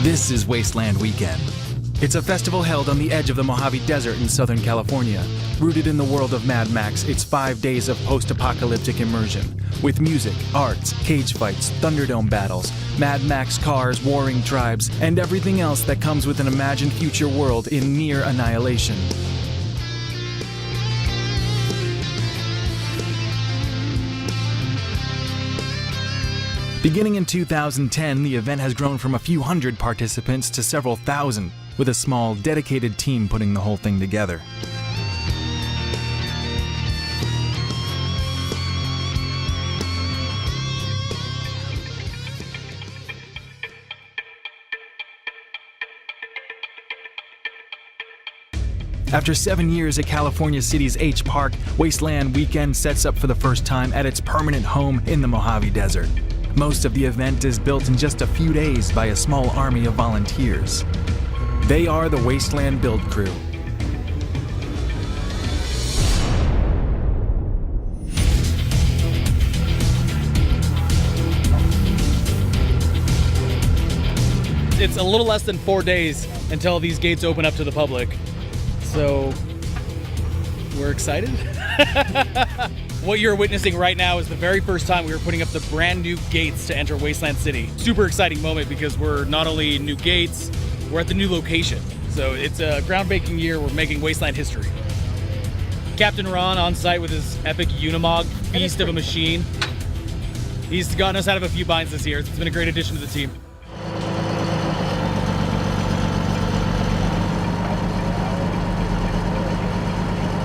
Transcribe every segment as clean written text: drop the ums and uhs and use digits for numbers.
This is Wasteland Weekend. It's a festival held on the edge of the Mojave Desert in Southern California. Rooted in the world of Mad Max, it's 5 days of post-apocalyptic immersion. With music, arts, cage fights, Thunderdome battles, Mad Max cars, warring tribes, and everything else that comes with an imagined future world in near annihilation. Beginning in 2010, the event has grown from a few hundred participants to several thousand, with a small, dedicated team putting the whole thing together. After 7 years at California City's H Park, Wasteland Weekend sets up for the first time at its permanent home in the Mojave Desert. Most of the event is built in just a few days by a small army of volunteers. They are the Wasteland Build Crew. It's a little less than 4 days until these gates open up to the public. So, we're excited. What you're witnessing right now is the very first time we were putting up the brand new gates to enter Wasteland City. Super exciting moment because we're not only new gates, we're at the new location. So it's a groundbreaking year. We're making Wasteland history. Captain Ron on site with his epic Unimog, beast of a machine. He's gotten us out of a few binds this year. It's been a great addition to the team.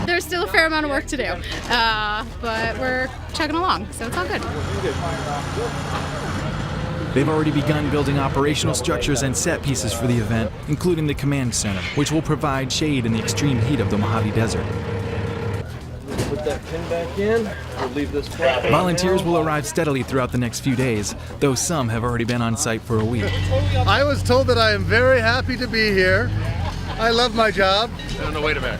There's still a fair amount of work to do, but we're chugging along, so it's all good. They've already begun building operational structures and set pieces for the event, including the command center, which will provide shade in the extreme heat of the Mojave Desert. Put that pin back in. We'll leave this flat. Volunteers will arrive steadily throughout the next few days, though some have already been on site for a week. I was told that I am very happy to be here. I love my job. No, wait a minute.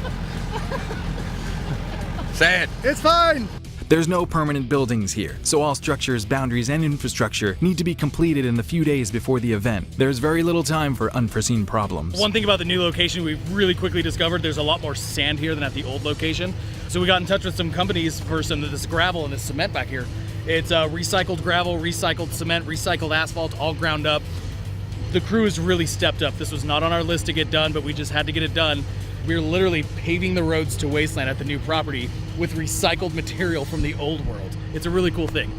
Say it. It's fine. There's no permanent buildings here, so all structures, boundaries, and infrastructure need to be completed in the few days before the event. There's very little time for unforeseen problems. One thing about the new location, we really quickly discovered there's a lot more sand here than at the old location. So we got in touch with some companies for some of this gravel and this cement back here. It's recycled gravel, recycled cement, recycled asphalt, all ground up. The crew has really stepped up. This was not on our list to get done, but we just had to get it done. We're literally paving the roads to Wasteland at the new property with recycled material from the old world. It's a really cool thing.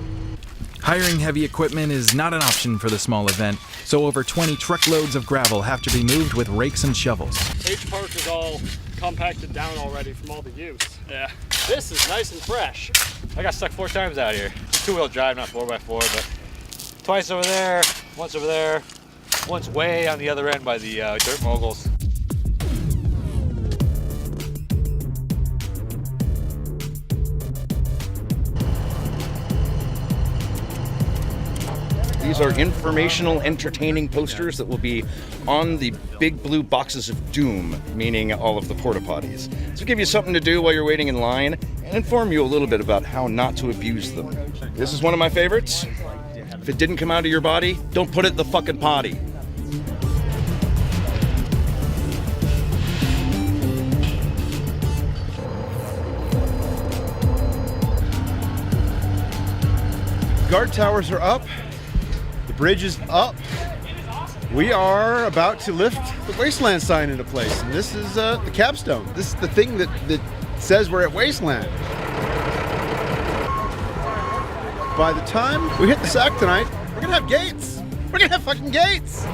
Hiring heavy equipment is not an option for the small event, so over 20 truckloads of gravel have to be moved with rakes and shovels. H Park is all compacted down already from all the use. Yeah. This is nice and fresh. I got stuck 4 times out here. Two-wheel drive, not 4x4, but twice over there, once way on the other end by the dirt moguls. These are informational, entertaining posters that will be on the big blue boxes of doom, meaning all of the porta potties. So give you something to do while you're waiting in line and inform you a little bit about how not to abuse them. This is one of my favorites. If it didn't come out of your body, don't put it in the fucking potty. Guard towers are up. The bridge is up. We are about to lift the Wasteland sign into place. And this is the capstone. This is the thing that says we're at Wasteland. By the time we hit the sack tonight, we're gonna have gates. We're gonna have fucking gates.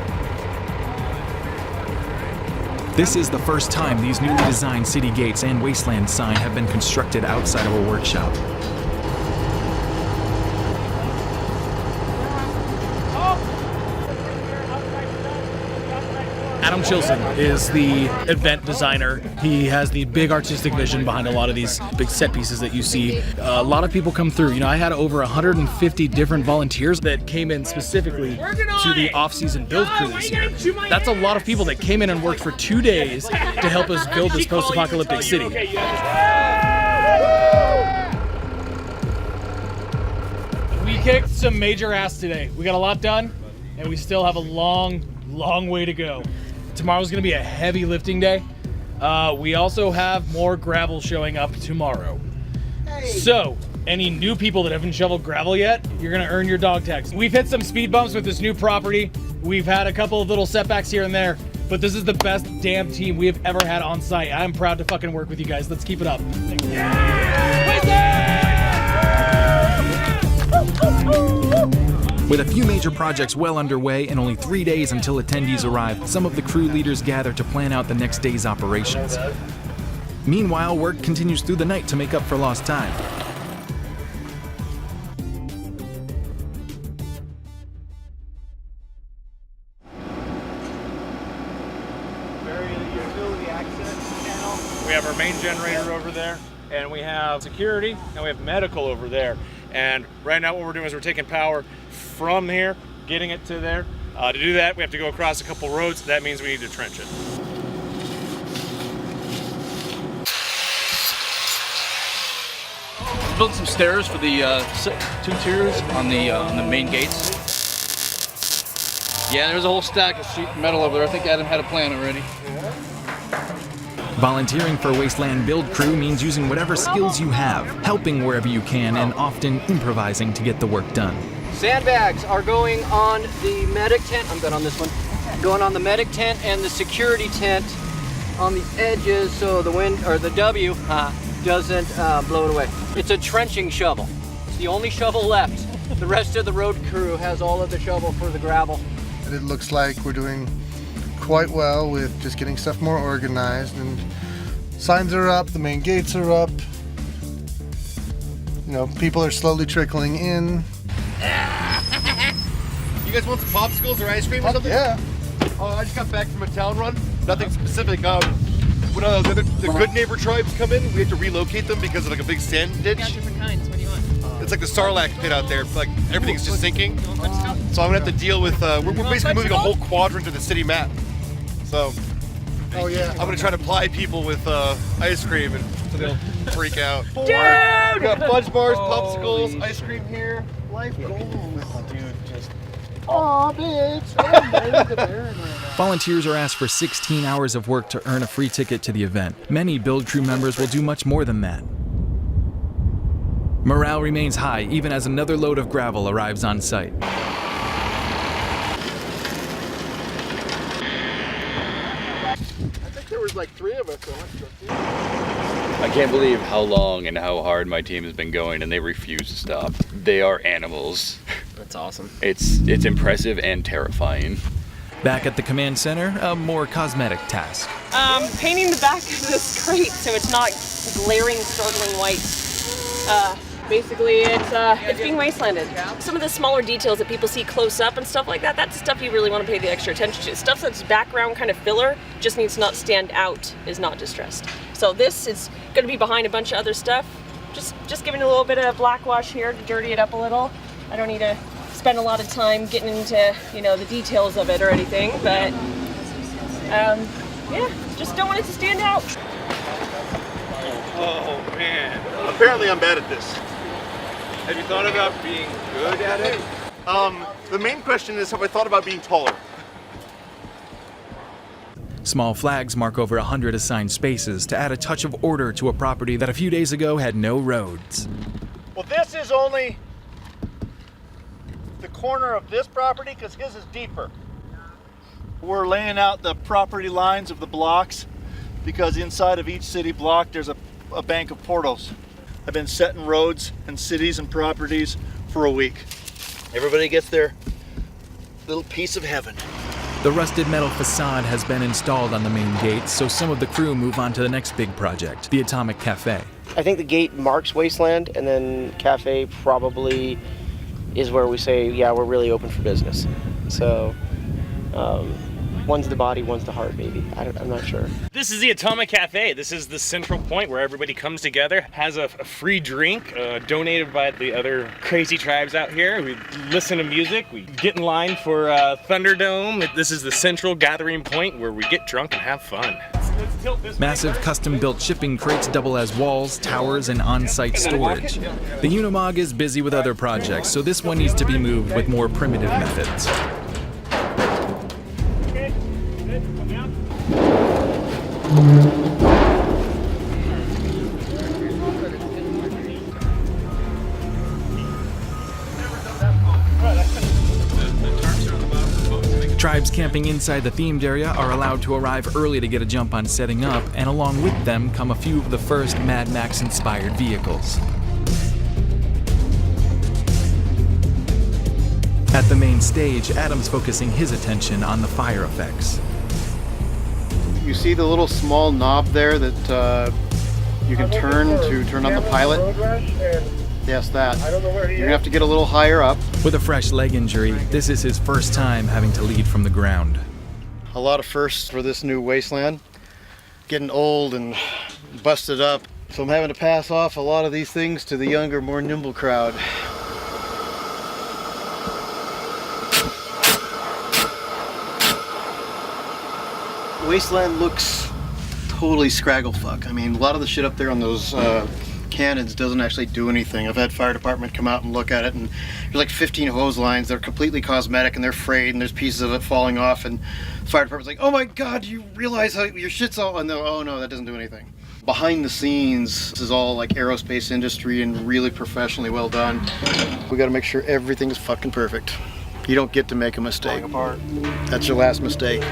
This is the first time these newly designed City Gates and Wasteland sign have been constructed outside of a workshop. Adam Chilson is the event designer. He has the big artistic vision behind a lot of these big set pieces that you see. A lot of people come through. You know, I had over 150 different volunteers that came in specifically to the off-season build crew this year. That's a lot of people that came in and worked for 2 days to help us build this post-apocalyptic city. We kicked some major ass today. We got a lot done, and we still have a long long way to go. Tomorrow's gonna be a heavy lifting day. We also have more gravel showing up tomorrow. So, any new people that haven't shoveled gravel yet, you're gonna earn your dog tags. We've hit some speed bumps with this new property. We've had a couple of little setbacks here and there, but this is the best damn team we have ever had on site. I'm proud to fucking work with you guys. Let's keep it up. With a few major projects well underway and only 3 days until attendees arrive, some of the crew leaders gather to plan out the next day's operations. Meanwhile, work continues through the night to make up for lost time. We have our main generator over there, and we have security, and we have medical over there. And right now what we're doing is we're taking power from here, getting it to there. To do that, we have to go across a couple roads. That means we need to trench it. Built some stairs for the 2 tiers on the main gates. Yeah, there's a whole stack of sheet metal over there. I think Adam had a plan already. Volunteering for Wasteland Build Crew means using whatever skills you have, helping wherever you can, and often improvising to get the work done. Sandbags are going on the medic tent. I'm good on this one. Going on the medic tent and the security tent on the edges so the wind, or the W, doesn't blow it away. It's a trenching shovel. It's the only shovel left. The rest of the road crew has all of the shovel for the gravel. It looks like we're doing quite well with just getting stuff more organized, and signs are up, the main gates are up. You know, people are slowly trickling in. You guys want some popsicles or ice cream or something? Yeah. Oh, I just got back from a town run. Nothing specific. When the Good Neighbor tribes come in, we have to relocate them because of like a big sand ditch. Got different kinds. What do you want? It's like the Sarlacc pit out there. Like everything's just sinking. So I'm gonna have to deal with. We're basically moving a whole quadrant of the city map. So. Oh yeah. I'm gonna try to ply people with ice cream, and so they'll freak out. Dude! We got fudge bars, popsicles, ice cream here. Life goals. Oh, dude, just. Aw, bitch. Volunteers are asked for 16 hours of work to earn a free ticket to the event. Many Build Crew members will do much more than that. Morale remains high even as another load of gravel arrives on site. There was like 3 of us. I can't believe how long and how hard my team has been going, and they refuse to stop. They are animals. That's awesome. It's impressive and terrifying. Back at the command center, a more cosmetic task. Painting the back of this crate so it's not glaring, startling white. Basically, it's being wastelanded. Some of the smaller details that people see close up and stuff like that, that's stuff you really want to pay the extra attention to. Stuff that's background kind of filler, just needs to not stand out, is not distressed. So this is going to be behind a bunch of other stuff. Just giving a little bit of black wash here to dirty it up a little. I don't need to spend a lot of time getting into, the details of it or anything, but yeah, just don't want it to stand out. Oh man. Apparently I'm bad at this. Have you thought about being good at it? The main question is, have I thought about being taller? Small flags mark over 100 assigned spaces to add a touch of order to a property that a few days ago had no roads. Well, this is only the corner of this property because his is deeper. We're laying out the property lines of the blocks because inside of each city block there's a bank of portals. I've been setting roads and cities and properties for a week. Everybody gets their little piece of heaven. The rusted metal facade has been installed on the main gate, so some of the crew move on to the next big project, the Atomic Cafe. I think the gate marks Wasteland, and then Cafe probably is where we say, yeah, we're really open for business. So, one's the body, one's the heart, maybe. I'm not sure. This is the Atomic Cafe. This is the central point where everybody comes together, has a free drink donated by the other crazy tribes out here. We listen to music, we get in line for Thunderdome. This is the central gathering point where we get drunk and have fun. Massive custom-built shipping crates double as walls, towers, and on-site storage. The Unimog is busy with other projects, so this one needs to be moved with more primitive methods. Tribes camping inside the themed area are allowed to arrive early to get a jump on setting up, and along with them come a few of the first Mad Max-inspired vehicles. At the main stage, Adam's focusing his attention on the fire effects. You see the little small knob there that you can turn to turn on the pilot? Yes, that. You're gonna have to get a little higher up. With a fresh leg injury, this is his first time having to lead from the ground. A lot of firsts for this new Wasteland. Getting old and busted up, so I'm having to pass off a lot of these things to the younger, more nimble crowd. Wasteland looks totally scragglefuck. I mean, a lot of the shit up there on those cannons doesn't actually do anything. I've had fire department come out and look at it, and there's like 15 hose lines. They're completely cosmetic and they're frayed, and there's pieces of it falling off, and the fire department's like, oh my god, do you realize how your shit's all, and they're, oh no, that doesn't do anything. Behind the scenes, this is all like aerospace industry and really professionally well done. We gotta make sure everything's fucking perfect. You don't get to make a mistake. That's your last mistake.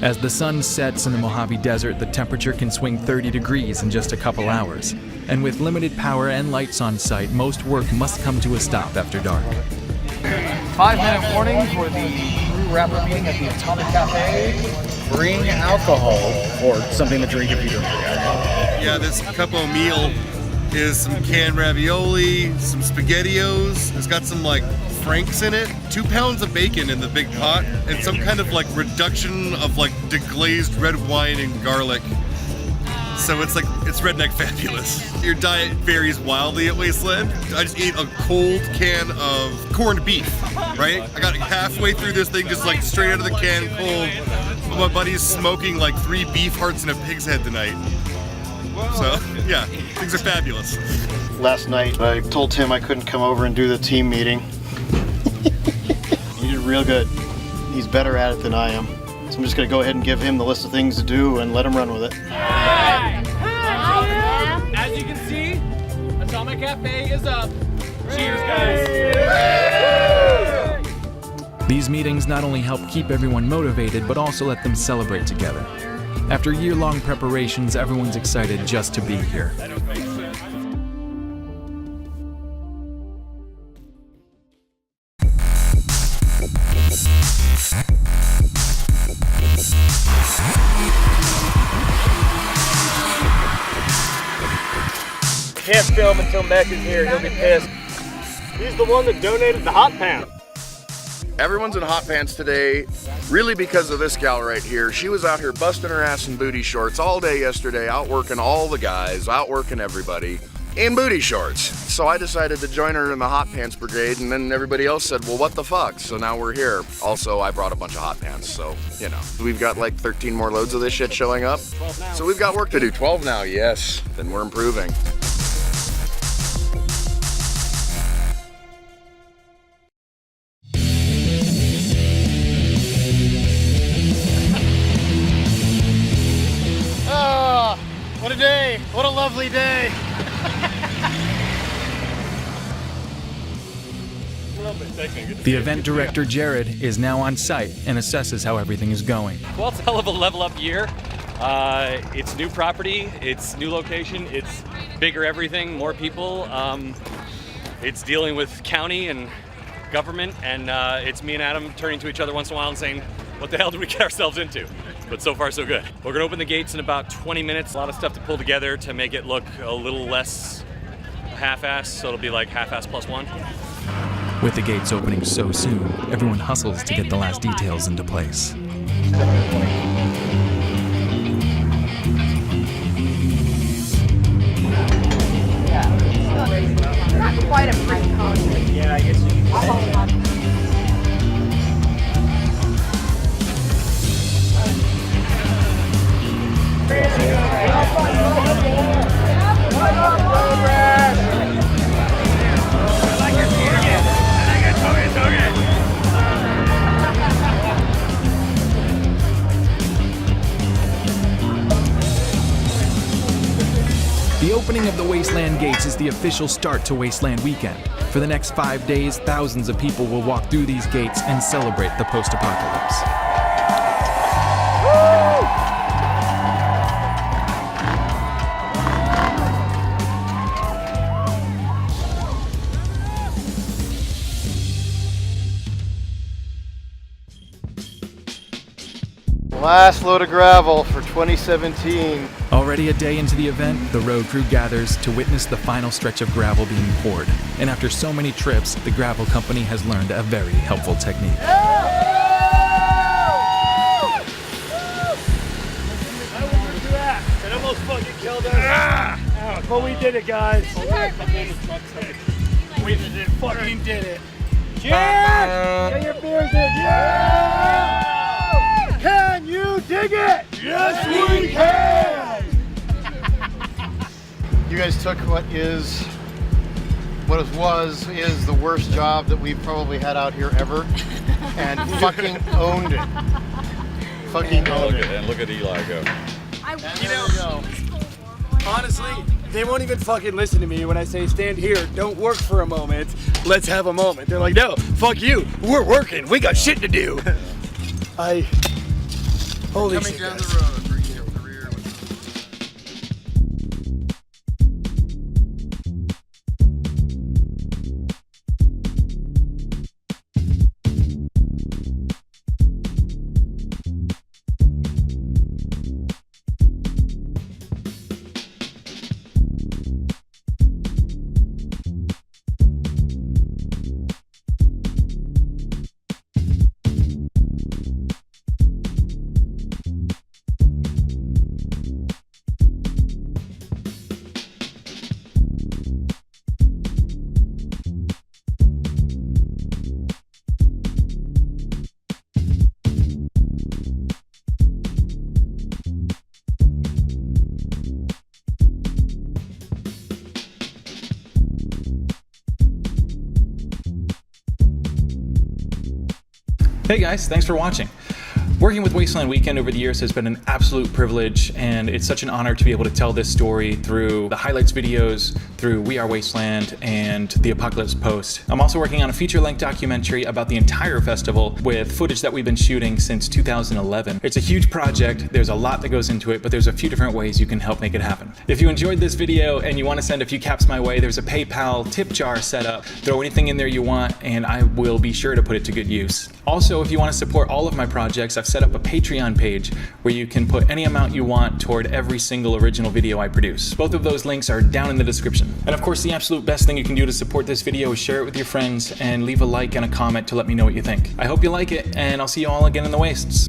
As the sun sets in the Mojave Desert, the temperature can swing 30 degrees in just a couple hours. And with limited power and lights on site, most work must come to a stop after dark. 5-minute warning for the crew wrap-up meeting at the Atomic Cafe. Bring alcohol or something to drink if you don't drink alcohol. Yeah, this capo meal is some canned ravioli, some SpaghettiOs. It's got some like Franks in it, 2 pounds of bacon in the big pot, and some kind of like reduction of like deglazed red wine and garlic. So it's redneck fabulous. Your diet varies wildly at Wasteland. I just ate a cold can of corned beef, right? I got halfway through this thing just like straight out of the can cold. My buddy's smoking like 3 beef hearts and a pig's head tonight. So yeah, things are fabulous. Last night I told Tim I couldn't come over and do the team meeting. He did real good. He's better at it than I am. So I'm just gonna go ahead and give him the list of things to do and let him run with it. As you can see, Atomic Cafe is up. Cheers, guys. These meetings not only help keep everyone motivated, but also let them celebrate together. After year-long preparations, everyone's excited just to be here. Can't film until Mech is here, he'll be pissed. He's the one that donated the hot pants. Everyone's in hot pants today, really because of this gal right here. She was out here busting her ass in booty shorts all day yesterday, outworking all the guys, outworking everybody in booty shorts. So I decided to join her in the hot pants brigade, and then everybody else said, well, what the fuck? So now we're here. Also, I brought a bunch of hot pants, so, you know. We've got like 13 more loads of this shit showing up. So we've got work to do. 12 now, yes. Then we're improving. What a day! What a lovely day! The event director, Jared, is now on site and assesses how everything is going. Well, it's a hell of a level up year. It's new property, it's new location, it's bigger everything, more people. It's dealing with county and government, and it's me and Adam turning to each other once in a while and saying, what the hell did we get ourselves into? But so far so good. We're gonna open the gates in about 20 minutes. A lot of stuff to pull together to make it look a little less half-assed, so it'll be like half-assed plus one. With the gates opening so soon, everyone hustles to get the last details into place. Not quite a free code. Yeah, I guess you can say. The opening of the Wasteland Gates is the official start to Wasteland Weekend. For the next 5 days, thousands of people will walk through these gates and celebrate the post-apocalypse. Last load of gravel for 2017. Already a day into the event, the road crew gathers to witness the final stretch of gravel being poured. And after so many trips, the gravel company has learned a very helpful technique. It almost fucking killed us. But we did it, guys. We fucking did it. Cheers! Get your beers in. Yeah! Can you dig it? Yes, we can! You guys took what is the worst job that we've probably had out here ever and fucking owned it. Fucking owned it. And look at Eli go. You know, honestly, they won't even fucking listen to me when I say stand here, don't work for a moment, let's have a moment. They're like, no, fuck you, we're working, we got shit to do. Holy shit, down the road. Hey guys, thanks for watching. Working with Wasteland Weekend over the years has been an absolute privilege, and it's such an honor to be able to tell this story through the highlights videos, through We Are Wasteland, and the Apocalypse Post. I'm also working on a feature-length documentary about the entire festival with footage that we've been shooting since 2011. It's a huge project, there's a lot that goes into it, but there's a few different ways you can help make it happen. If you enjoyed this video and you want to send a few caps my way, there's a PayPal tip jar set up. Throw anything in there you want, and I will be sure to put it to good use. Also, if you want to support all of my projects, I've set up a Patreon page where you can put any amount you want toward every single original video I produce. Both of those links are down in the description. And of course, the absolute best thing you can do to support this video is share it with your friends and leave a like and a comment to let me know what you think. I hope you like it, and I'll see you all again in the wastes.